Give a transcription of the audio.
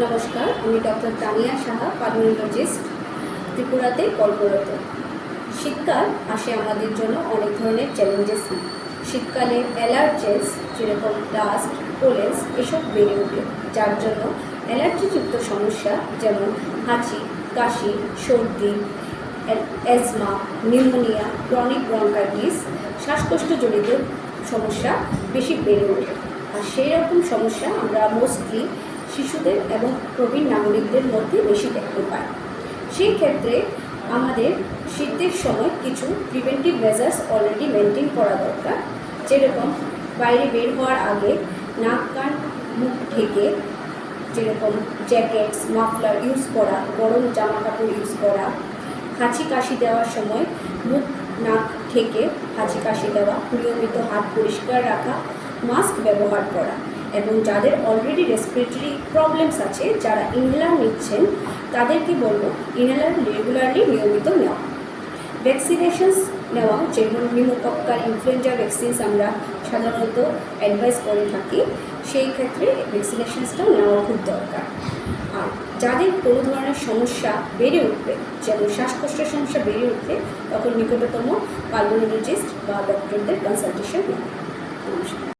নমস্কার, আমি doctor Tania Saha, pulmonologist, ত্রিপুরাতে কর্মরত। শীতকাল আসে আমাদের জন্য অনেক ধরনের চ্যালেঞ্জেস নিয়ে। শীতকালে অ্যালার্জেস যেরকম ডাস্ট, পোলেন্স এসব বেড়ে ওঠে, যার জন্য অ্যালার্জিযুক্ত সমস্যা যেমন হাঁচি, কাশি, সর্দি, অ্যাজমা, নিউমোনিয়া, ক্রনিক ব্রঙ্কাইটিস, শ্বাসকষ্টজনিত সমস্যা বেশি বেড়ে ওঠে। আর সেই রকম সমস্যা আমরা মোস্টলি শিশুদের এবং প্রবীণ নাগরিকদের মধ্যে বেশি দেখতে পাই। সেই ক্ষেত্রে আমাদের শীতের সময় কিছু প্রিভেন্টিভ মেজার্স অলরেডি মেনটেন করা দরকার, যেরকম বাইরে বের হওয়ার আগে নাক কান মুখ ঢেকে যেরকম জ্যাকেটস, মাফলার ইউজ করা, গরম জামা কাপড় ইউজ করা, হাঁচি কাশি দেওয়ার সময় মুখ নাক ঢেকে হাঁচি কাশি দেওয়া, নিয়মিত হাত পরিষ্কার রাখা, মাস্ক ব্যবহার করা এবং যাদের অলরেডি রেসপিরেটরি প্রবলেমস আছে, যারা ইনহেলার নিচ্ছেন তাদেরকে বলবো ইনহেলার রেগুলারলি নিয়মিত নেওয়া। ভ্যাকসিনেশনস নেওয়া, যেমন নিউমোকক্কাল ইনফ্লুয়েঞ্জা ভ্যাকসিনস আমরা সাধারণত অ্যাডভাইস করে থাকি, সেই ক্ষেত্রে ভ্যাকসিনেশনসটাও নেওয়া খুব দরকার। আর যাদের কোনো ধরনের সমস্যা বেড়ে উঠবে, যেমন শ্বাসকষ্টের সমস্যা বেড়ে উঠবে, তখন নিকটতম পালমোনোলজিস্ট বা ডক্টরদের কনসালটেশন নেওয়া। নমস্কার।